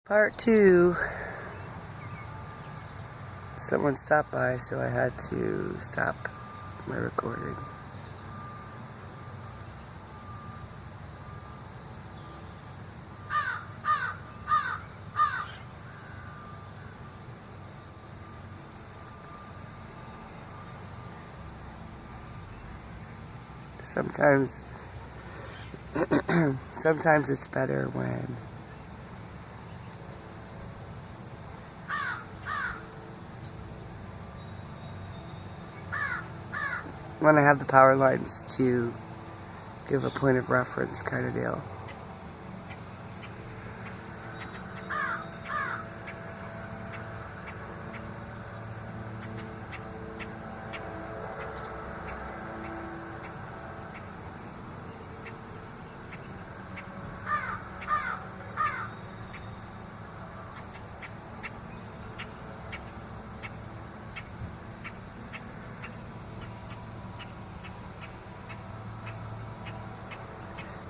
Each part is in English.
Part 2. Someone stopped by, so I had to stop my recording. Sometimes it's better when I have the power lines to give a point of reference kind of deal.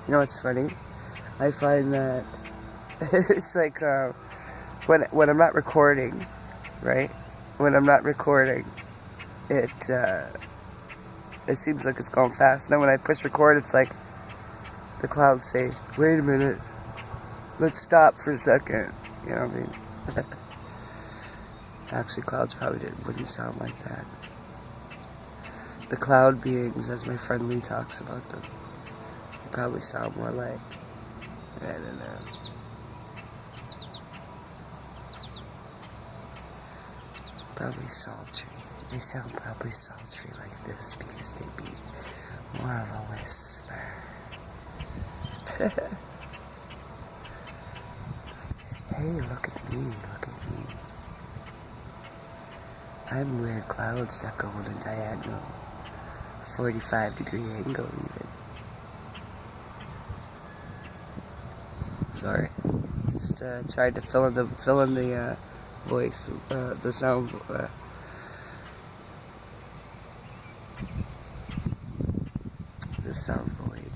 You know what's funny? I find that it's like when I'm not recording, right? When I'm not recording, it seems like it's going fast. And then when I push record, it's like the clouds say, "Wait a minute, let's stop for a second." You know what I mean? Actually, clouds probably wouldn't sound like that. The cloud beings, as my friend Lee talks about them, they probably sound more like, I don't know. Probably sultry. They sound probably sultry like this because they'd be more of a whisper. Hey, look at me, look at me. I'm weird clouds that go on a diagonal, 45-degree angle even. Sorry, just tried to fill in the voice, the sound. The sound void.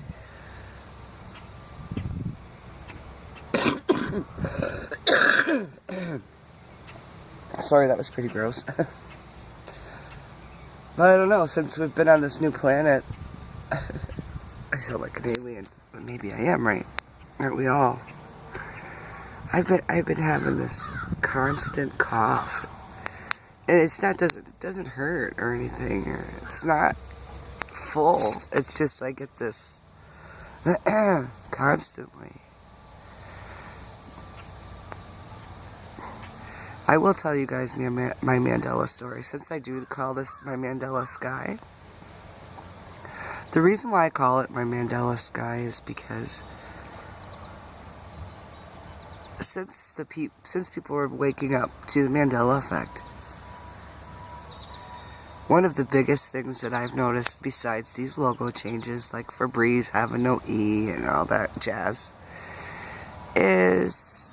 Sorry, that was pretty gross. But I don't know, since we've been on this new planet, I sound like an alien, but maybe I am, right? Aren't we all? I've been having this constant cough, and it doesn't hurt or anything, or it's not full. It's just I get this constantly. I will tell you guys my Mandela story, since I do call this my Mandela sky. The reason why I call it my Mandela sky is because since people were waking up to the Mandela effect, one of the biggest things that I've noticed, besides these logo changes, like Febreze having no E and all that jazz, is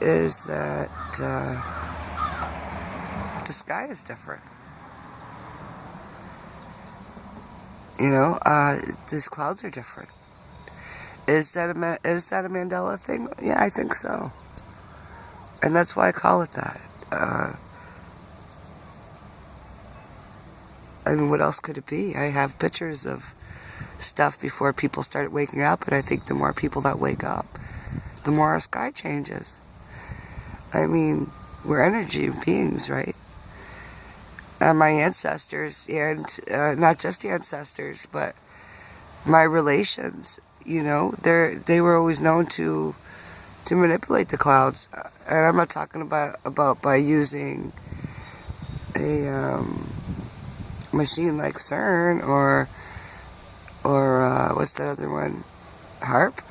that the sky is different. You know, these clouds are different. Is that a Mandela thing? Yeah, I think so. And that's why I call it that. I mean, what else could it be? I have pictures of stuff before people started waking up, and I think the more people that wake up, the more our sky changes. I mean, we're energy beings, right? My ancestors, and not just the ancestors, but my relations, you know, they were always known to manipulate the clouds. And I'm not talking about by using a machine like CERN or what's that other one? HAARP,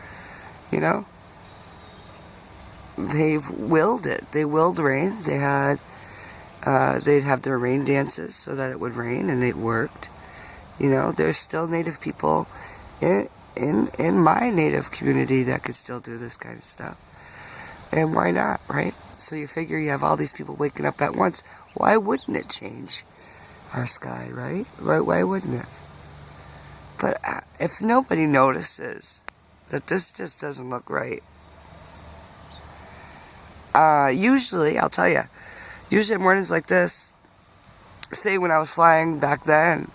you know? They've willed it. They willed rain. They'd have their rain dances so that it would rain, and it worked. You know, there's still Native people in my Native community that could still do this kind of stuff. And why not, right? So you figure you have all these people waking up at once. Why wouldn't it change our sky, right? Why wouldn't it? But if nobody notices that this just doesn't look right, Usually, I'll tell you, usually mornings like this, say when I was flying back then,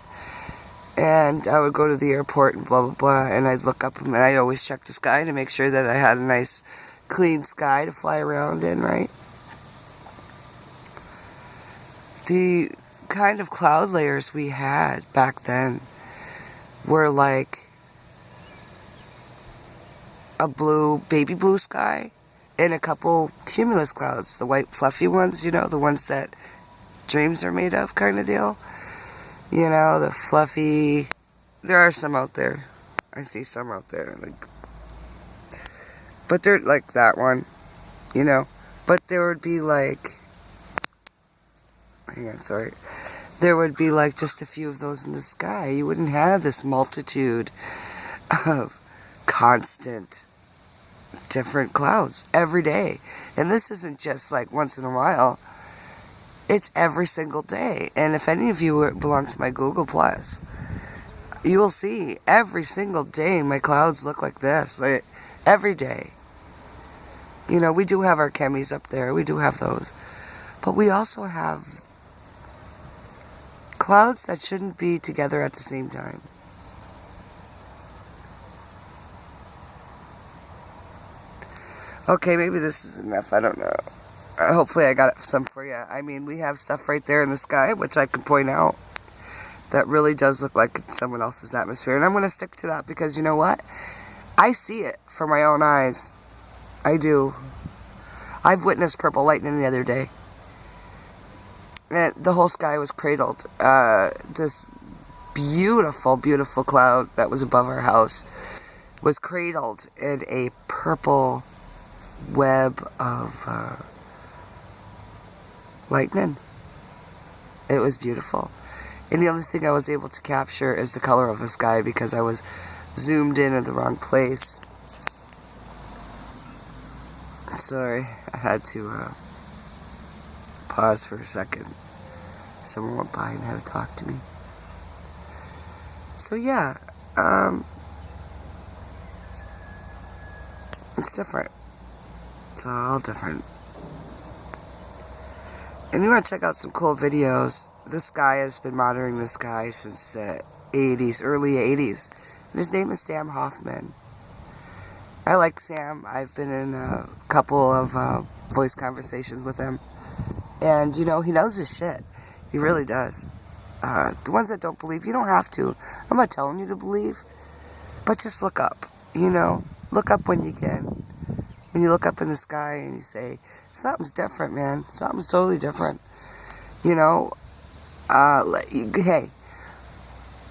and I would go to the airport and blah, blah, blah, and I'd look up and I'd always check the sky to make sure that I had a nice, clean sky to fly around in, right? The kind of cloud layers we had back then were like a blue, baby blue sky and a couple cumulus clouds, the white fluffy ones, you know, the ones that dreams are made of kind of deal. You know, the fluffy, there are some out there. I see some out there, like, but they're like that one, you know, but there would be like, hang on, sorry, there would be like just a few of those in the sky. You wouldn't have this multitude of constant different clouds every day. And this isn't just like once in a while. It's every single day. And if any of you belong to my Google Plus, you will see every single day my clouds look like this. Like, every day. You know, we do have our chemis up there. We do have those. But we also have clouds that shouldn't be together at the same time. Okay, maybe this is enough. I don't know. Hopefully I got some for you. I mean, we have stuff right there in the sky, which I can point out, that really does look like someone else's atmosphere. And I'm going to stick to that because you know what? I see it for my own eyes. I do. I've witnessed purple lightning the other day. And the whole sky was cradled. This beautiful, beautiful cloud that was above our house was cradled in a purple web of lightning. It was beautiful. And the only thing I was able to capture is the color of the sky because I was zoomed in at the wrong place. Sorry, I had to pause for a second. Someone went by and had to talk to me. So yeah, it's different. It's all different. And you want to check out some cool videos. This guy has been monitoring this guy since the 80s, early 80s. And his name is Sam Hoffman. I like Sam. I've been in a couple of voice conversations with him. And, you know, he knows his shit. He really does. The ones that don't believe, you don't have to. I'm not telling you to believe. But just look up, you know. Look up when you can. When you look up in the sky and you say, something's different, man. Something's totally different. You know, hey,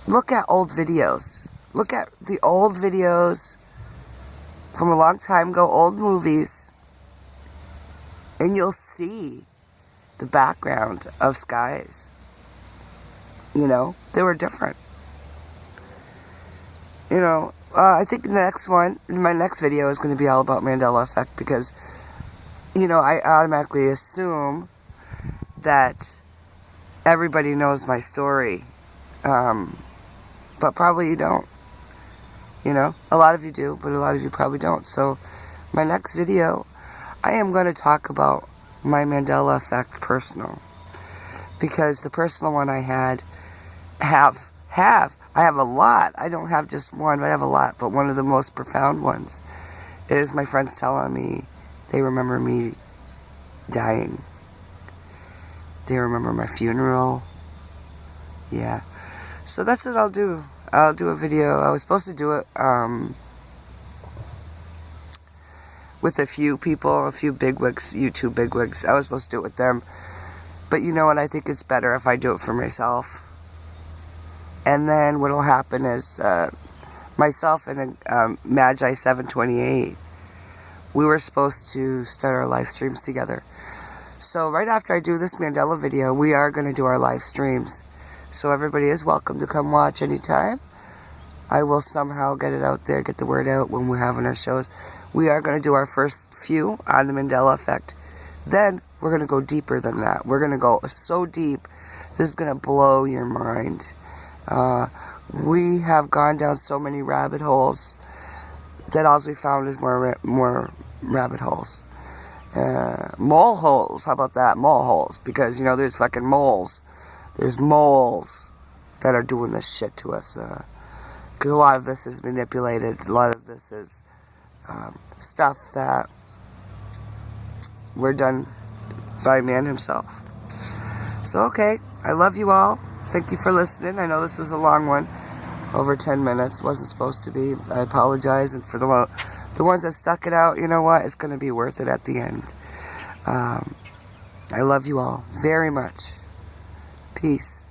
look at old videos. Look at the old videos from a long time ago, old movies, and you'll see the background of skies. You know, they were different. You know, I think the next one, my next video is going to be all about Mandela Effect because, you know, I automatically assume that everybody knows my story, but probably you don't. You know, a lot of you do, but a lot of you probably don't. So, my next video, I am going to talk about my Mandela Effect personal, because the personal one I had, I have a lot. I don't have just one, but I have a lot. But one of the most profound ones is my friends telling me they remember me dying. They remember my funeral. Yeah. So that's what I'll do. I'll do a video. I was supposed to do it with a few people, a few bigwigs, YouTube bigwigs. I was supposed to do it with them. But you know what? I think it's better if I do it for myself. And then what will happen is myself and Magi 728, we were supposed to start our live streams together. So right after I do this Mandela video, we are going to do our live streams. So everybody is welcome to come watch anytime. I will somehow get it out there, get the word out when we're having our shows. We are going to do our first few on the Mandela Effect. Then we're going to go deeper than that. We're going to go so deep, this is going to blow your mind. We have gone down so many rabbit holes that all we found is more rabbit holes. Mole holes. How about that? Mole holes. Because, you know, there's fucking moles. There's moles that are doing this shit to us. Because a lot of this is manipulated. A lot of this is stuff that were done by man himself. So, okay. I love you all. Thank you for listening. I know this was a long one. Over 10 minutes. Wasn't supposed to be. I apologize. And for the ones that stuck it out, you know what? It's going to be worth it at the end. I love you all very much. Peace.